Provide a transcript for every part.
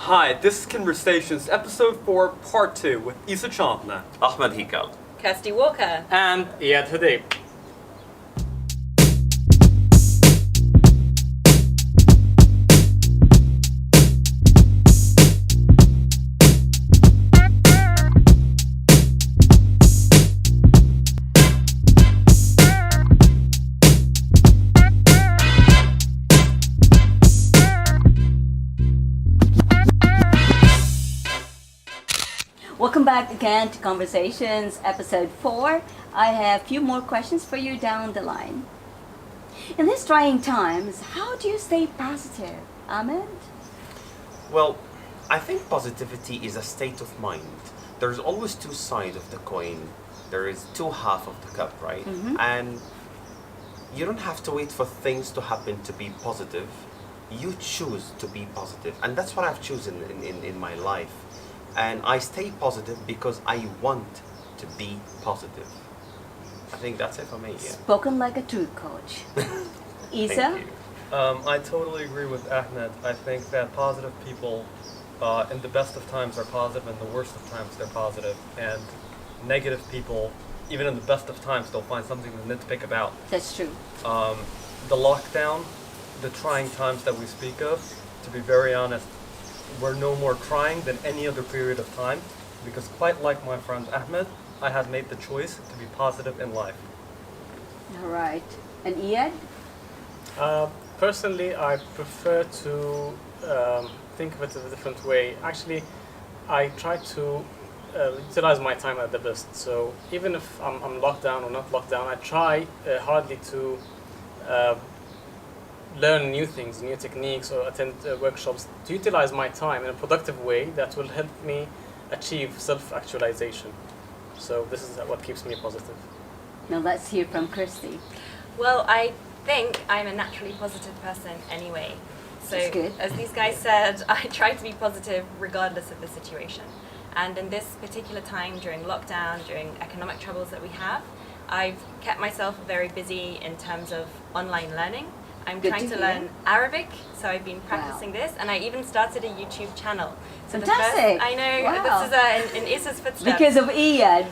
Hi, this is Conversations, Episode 4, Part 2, with Chandna. Ahmed Hikal. Kirsty Walker. And Eyad Hudaib. Welcome back again to Conversations, Episode 4. I have a few more questions for you down the line. In these trying times, how do you stay positive, Ahmed? Well, I think positivity is a state of mind. There's always two sides of the coin. There is two halves of the cup, right? And you don't have to wait for things to happen to be positive. You choose to be positive. And that's what I've chosen in my life. And I stay positive because I want to be positive. I think that's it for me, yeah. Spoken like a true coach. Isa? Thank you. I totally agree with Ahmed. I think that positive people, in the best of times, are positive, and the worst of times, they're positive. And negative people, even in the best of times, they'll find something to nitpick about. That's true. The lockdown, the trying times that we speak of, to be very honest, were no more trying than any other period of time, because quite like my friend Ahmed, I had made the choice to be positive in life. All right. And Eyad? Personally, I prefer to think of it in a different way. Actually, I try to utilize my time at the best. So even if I'm locked down or not locked down, I try hardly to learn new things, new techniques, or attend workshops to utilize my time in a productive way that will help me achieve self-actualization. So this is what keeps me positive. Now let's hear from Kirsty. Well, I think I'm a naturally positive person anyway. So, That's good. as these guys said, I try to be positive regardless of the situation. And in this particular time, during lockdown, during economic troubles that we have, I've kept myself very busy in terms of online learning. I'm Good trying to to hear. learn Arabic, so I've been practicing this, and I even started a YouTube channel. So Fantastic! I know, Wow. this is in Isa's footsteps. Because of Eyad.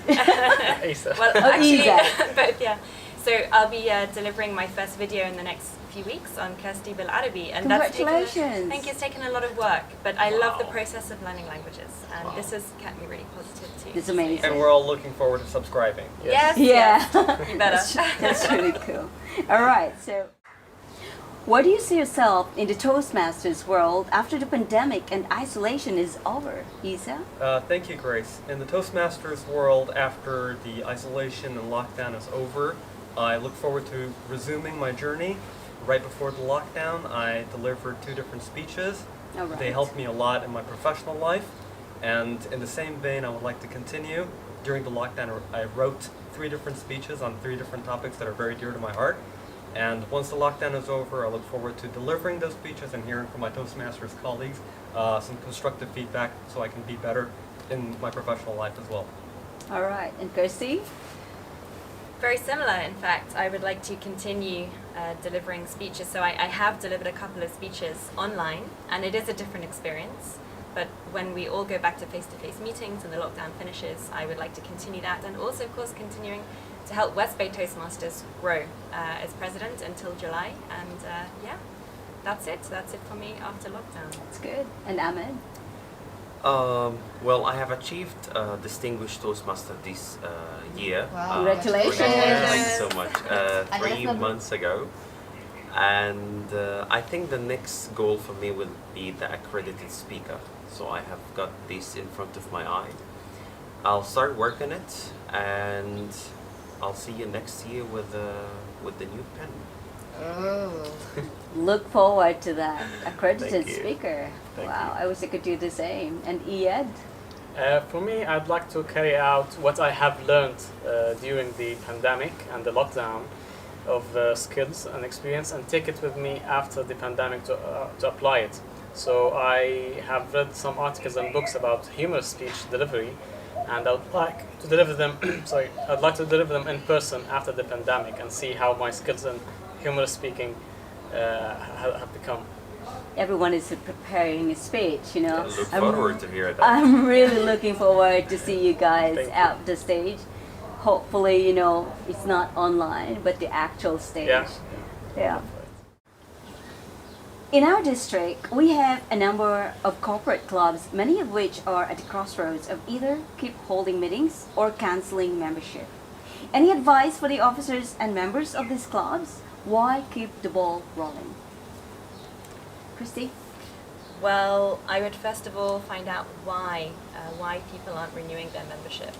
Isa. Well, Oh, actually, Eyad. both, yeah. So I'll be delivering my first video in the next few weeks on Kirsty bil Arabi, and Congratulations. thank you. It's taken a lot of work, but I love the Wow. process of learning languages, and this has kept me really positive too. It's amazing. And we're all looking forward to subscribing. Yes, Yeah. yes, you better. That's really cool. All right, so where do you see yourself in the Toastmasters world after the pandemic and isolation is over, Isa? Thank you, Grace. In the Toastmasters world, after the isolation and lockdown is over, I look forward to resuming my journey. Right before the lockdown, I delivered 2 different speeches. All right. They helped me a lot in my professional life. And in the same vein, I would like to continue. During the lockdown, I wrote 3 different speeches on 3 different topics that are very dear to my heart. And once the lockdown is over, I look forward to delivering those speeches and hearing from my Toastmasters colleagues some constructive feedback so I can be better in my professional life as well. All right, and Kirsty? Very similar, in fact. I would like to continue delivering speeches. So I have delivered a couple of speeches online, and it is a different experience. But when we all go back to face-to-face meetings and the lockdown finishes, I would like to continue that, and also, of course, continuing to help West Bay Toastmasters grow as president until July. And yeah, that's it. That's it for me after lockdown. That's good. And Ahmed? Well, I have achieved Distinguished Toastmaster this year. Wow. Congratulations. Thanks so much. I 3 love months ago. And I think the next goal for me will be the accredited speaker. So I have got this in front of my eye. I'll start working it, and I'll see you next year with the new pen. Oh. Look forward to that. Accredited Thank you. speaker. Thank Wow, I wish I could do the same. And Eyad? For me, I'd like to carry out what I have learned during the pandemic and the lockdown of skills and experience, and take it with me after the pandemic to apply it. So I have read some articles and books about humorous speech delivery, and I would like to deliver them. I'd like to deliver them in person after the pandemic and see how my skills in humorous speaking have become. everyone is preparing a speech, you know. I look I'm- forward to hear that. I'm really looking forward to see you guys Thank you. out the stage. Hopefully, you know, it's not online, but the actual stage. Yeah. Yeah. In our district, we have a number of corporate clubs, many of which are at the crossroads of either keep holding meetings or canceling membership. Any advice for the officers and members of these clubs? Why keep the ball rolling? Kirsty? Well, I would first of all find out why people aren't renewing their membership.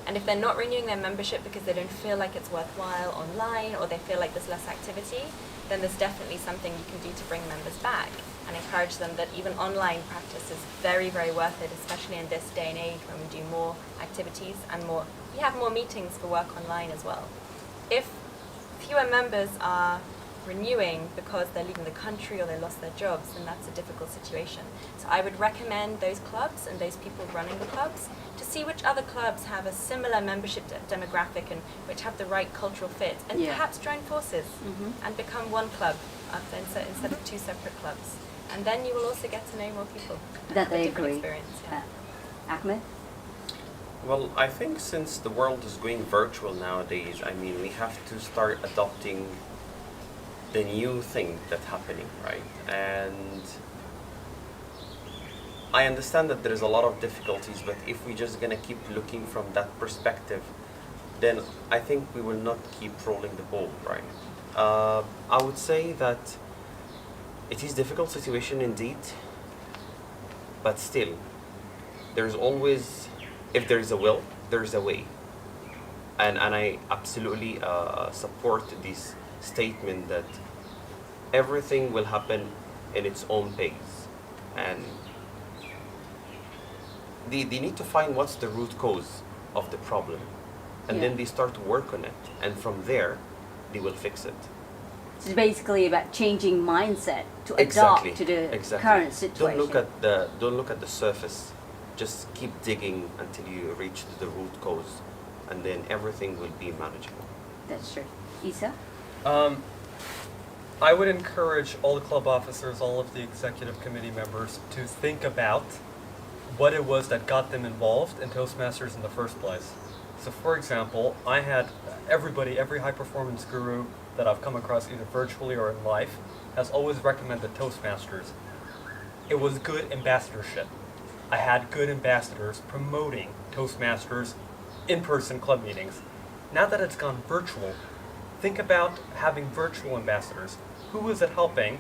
And if they're not renewing their membership because they don't feel like it's worthwhile online or they feel like there's less activity, then there's definitely something you can do to bring members back and encourage them that even online practice is very, very worth it, especially in this day and age when we do more activities and we have more meetings for work online as well. If fewer members are renewing because they're leaving the country or they lost their jobs, then that's a difficult situation. So I would recommend those clubs and those people running the clubs to see which other clubs have a similar membership demographic and which have the right cultural fit, and Yeah. perhaps join forces and become one club instead of two separate clubs. And then you will also get to know more people. and That have a I different agree. experience. Yeah. Ahmed? Well, I think since the world is going virtual nowadays, I mean, we have to start adopting the new thing that's happening, right? And I understand that there is a lot of difficulties, but if we're just gonna keep looking from that perspective, then I think we will not keep rolling the ball, right? I would say that it is a difficult situation indeed, but still, there's always, if there is a will, there is a way. And I absolutely support this statement that everything will happen in its own pace. And they need to find what's the root cause of the problem. And Yeah. then they start to work on it. And from there, they will fix it. It's basically about changing mindset to adapt to the current situation. Don't look at the surface. Just keep digging until you reach the root cause, and then everything will be manageable. That's true. Isa? I would encourage all the club officers, all of the executive committee members to think about what it was that got them involved in Toastmasters in the first place. So for example, I had every high performance guru that I've come across either virtually or in life has always recommended Toastmasters. It was good ambassadorship. I had good ambassadors promoting Toastmasters in-person club meetings. Now that it's gone virtual, think about having virtual ambassadors. Who is it helping?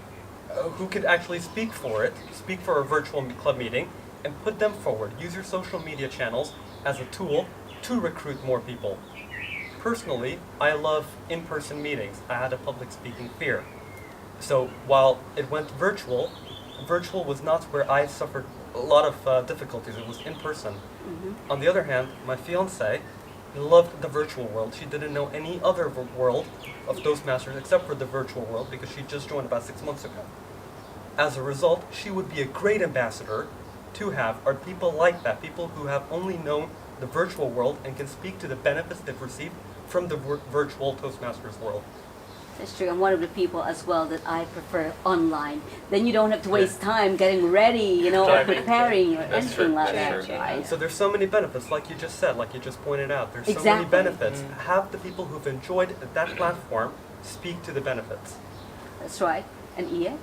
Who could actually speak for it, speak for a virtual club meeting, and put them forward. Use your social media channels as a tool to recruit more people. Personally, I love in-person meetings. I had a public speaking fear. So while it went virtual was not where I suffered a lot of difficulties. It was in person. On the other hand, my fiance loved the virtual world. She didn't know any other world of Toastmasters except for the virtual world because she just joined about 6 months ago. As a result, she would be a great ambassador to have are people like that, people who have only known the virtual world and can speak to the benefits they've received from the virtual Toastmasters world. That's true. I'm one of the people as well that I prefer online. Then you don't have to waste time getting ready, you know, or Driving. preparing or That's anything true, like that's that, true. right? So there's so many benefits, like you just said, like you just pointed out. There's so Exactly. many benefits. Have the people who've enjoyed that platform speak to the benefits. That's right. And Eyad?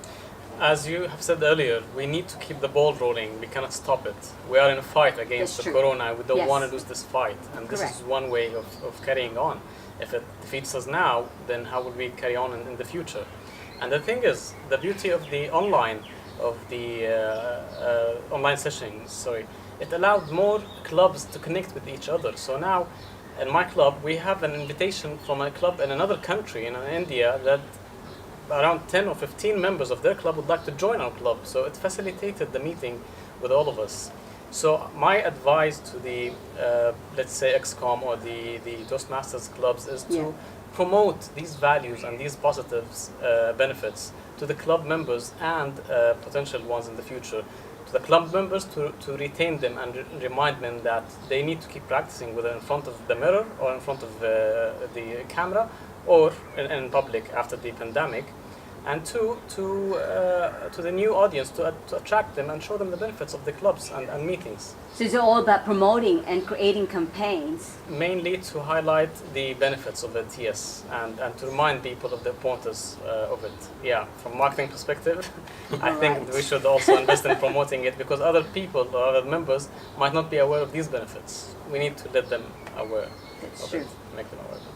As you have said earlier, we need to keep the ball rolling. We cannot stop it. We are in a fight against That's the true. corona. We don't Yes. want to lose this fight. And this Correct. is one way of carrying on. If it defeats us now, then how will we carry on in the future? And the thing is, the beauty of the online sessions, it allowed more clubs to connect with each other. So now, in my club, we have an invitation from a club in another country, in India, that around 10 or 15 members of their club would like to join our club. So it facilitated the meeting with all of us. So my advice to the, let's say, XCOM or the Toastmasters clubs is to promote these values and these positive benefits to the club members and potential ones in the future. To the club members to retain them and remind them that they need to keep practicing, whether in front of the mirror or in front of the camera or in public after the pandemic. and two, to the new audience, to attract them and show them the benefits of the clubs and meetings. So it's all about promoting and creating campaigns. Mainly to highlight the benefits of the TS and to remind people of the importance of it. Yeah, from marketing perspective, I think Right. we should also invest in promoting it because other people or other members might not be aware of these benefits. We need to let them aware That's of true. it, make them aware of it.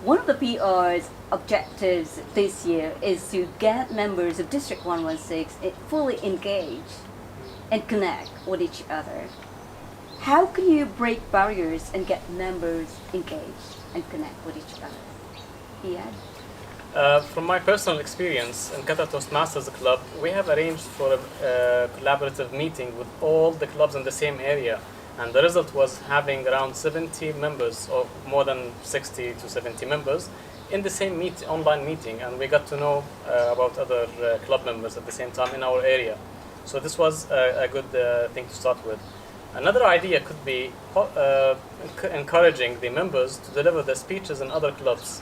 One of the PR's objectives this year is to get members of District 116 fully engaged and connect with each other. How can you break barriers and get members engaged and connect with each other? Eyad? From my personal experience in Qatar Toastmasters Club, we have arranged for a collaborative meeting with all the clubs in the same area. And the result was having around 70 members, or more than 60 to 70 members, in the same online meeting. And we got to know about other club members at the same time in our area. So this was a good thing to start with. Another idea could be encouraging the members to deliver their speeches in other clubs.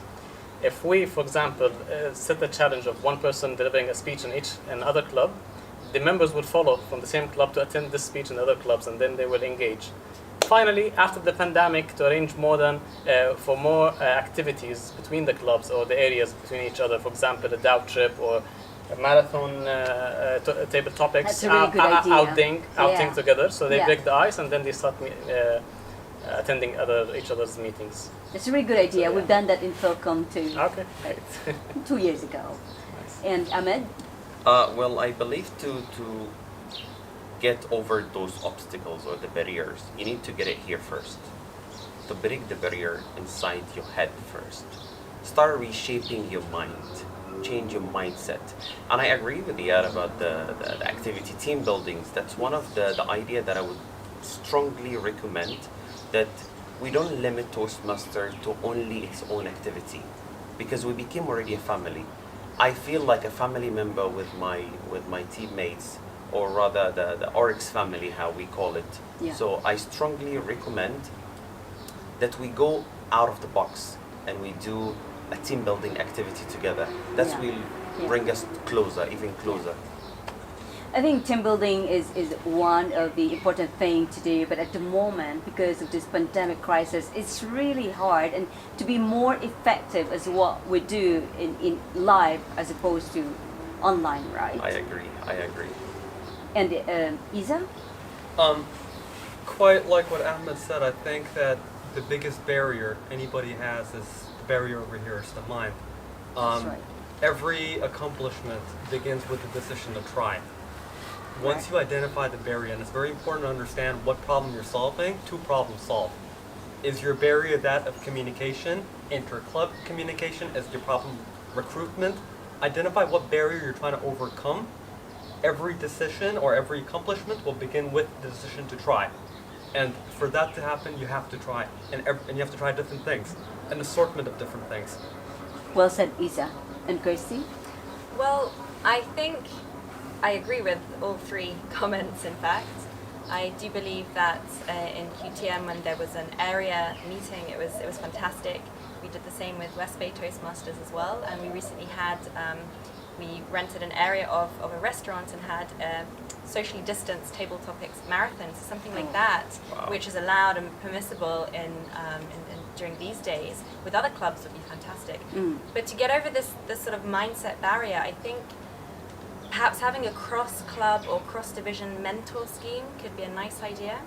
If we, for example, set a challenge of one person delivering a speech in other club, the members would follow from the same club to attend this speech in other clubs, and then they will engage. Finally, after the pandemic, to arrange for more activities between the clubs or the areas between each other. For example, a doubt trip or a marathon table topics. That's a really good idea. outing together. So they Yeah. break the ice and then they start attending each other's meetings. That's a really good idea. So, yeah. We've done that in Philcom too, Okay, great. 2 years ago. Nice. And Ahmed? Well, I believe to get over those obstacles or the barriers, you need to get it here first. To break the barrier inside your head first. Start reshaping your mind. Change your mindset. And I agree with Eyad about the activity team buildings. That's one of the idea that I would strongly recommend, that we don't limit Toastmasters to only its own activity, because we became already a family. I feel like a family member with my teammates, or rather the Oryx family, how we call it. Yeah. So I strongly recommend that we go out of the box and we do a team building activity together. That Yeah. will Yeah. bring us closer, even closer. I think team building is one of the important things to do, but at the moment, because of this pandemic crisis, it's really hard, and to be more effective as what we do in live as opposed to online, right? I agree. And Isa? Quite like what Ahmed said, I think that the biggest barrier anybody has is the barrier over here, it's the mind. That's right. Every accomplishment begins with the decision to try. Once you identify the barrier, and it's very important to understand what problem you're solving, two problems solved. Is your barrier that of communication, inter-club communication? Is your problem recruitment? Identify what barrier you're trying to overcome. Every decision or every accomplishment will begin with the decision to try. And for that to happen, you have to try. And you have to try different things, an assortment of different things. Well said, Isa. And Kirsty? Well, I think I agree with all three comments, in fact. I do believe that in QTM, when there was an area meeting, it was fantastic. We did the same with West Bay Toastmasters as well, and we recently had, we rented an area of a restaurant and had a socially distanced table topics marathon, so something like that, Wow. which is allowed and permissible during these days. With other clubs would be fantastic. But to get over this sort of mindset barrier, I think perhaps having a cross-club or cross-division mentor scheme could be a nice idea.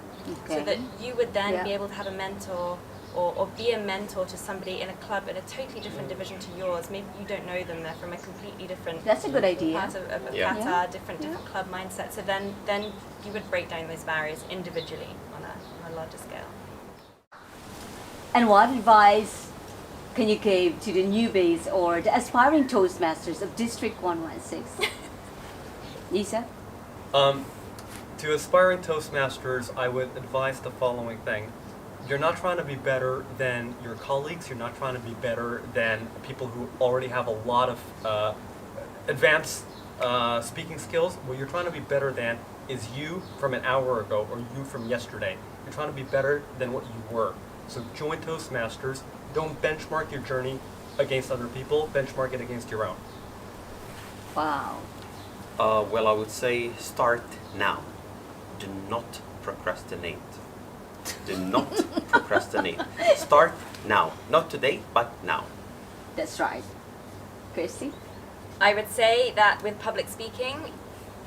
Okay. So that you would then Yeah. be able to have a mentor or be a mentor to somebody in a club in a totally different division to yours. Maybe you don't know them, they're from a completely different That's a good idea. part of Yeah. Qatar, Yeah. different club mindset. So then you would break down those barriers individually on a larger scale. And what advice can you give to the newbies or the aspiring Toastmasters of District 116? Isa? To aspiring Toastmasters, I would advise the following thing. You're not trying to be better than your colleagues. You're not trying to be better than people who already have a lot of advanced speaking skills. What you're trying to be better than is you from an hour ago or you from yesterday. You're trying to be better than what you were. So join Toastmasters. Don't benchmark your journey against other people. Benchmark it against your own. Wow. Well, I would say start now. Do not procrastinate. Do not procrastinate. Start now. Not today, but now. That's right. Kirsty? I would say that with public speaking,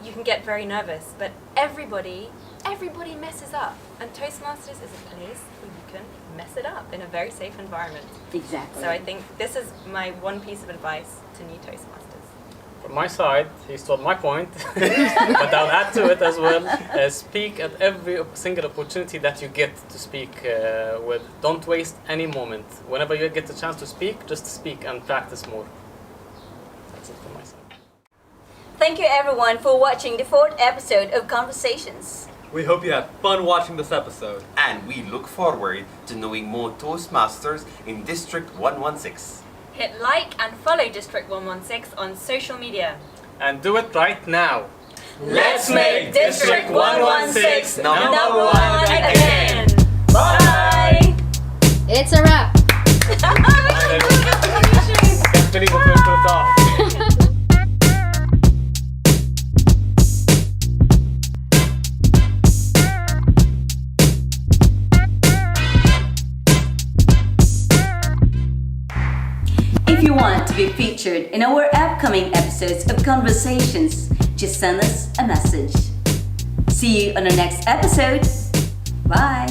you can get very nervous, but everybody messes up. And Toastmasters is a place where you can mess it up in a very safe environment. Exactly. So I think this is my one piece of advice to new Toastmasters. From my side, he stole my point, but I'll add to it as well. Speak at every single opportunity that you get to speak with. Don't waste any moment. Whenever you get the chance to speak, just speak and practice more. That's it from my side. Thank you everyone for watching the 4th episode of Conversations. We hope you had fun watching this episode. And we look forward to knowing more Toastmasters in District 116. Hit like and follow District 116 on social media. And do it right now. Let's make District 116 number one again. Bye. It's a wrap. Can't believe that we pulled it off. If you want to be featured in our upcoming episodes of Conversations, just send us a message. See you on the next episode. Bye.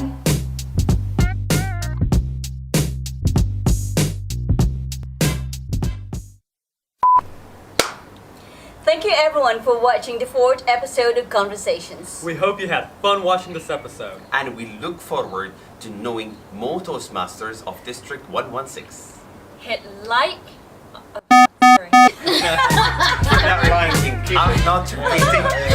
Thank you everyone for watching the 4th episode of Conversations. We hope you had fun watching this episode. And we look forward to knowing more Toastmasters of District 116. Hit like. Sorry. That rhyming. I'm not repeating.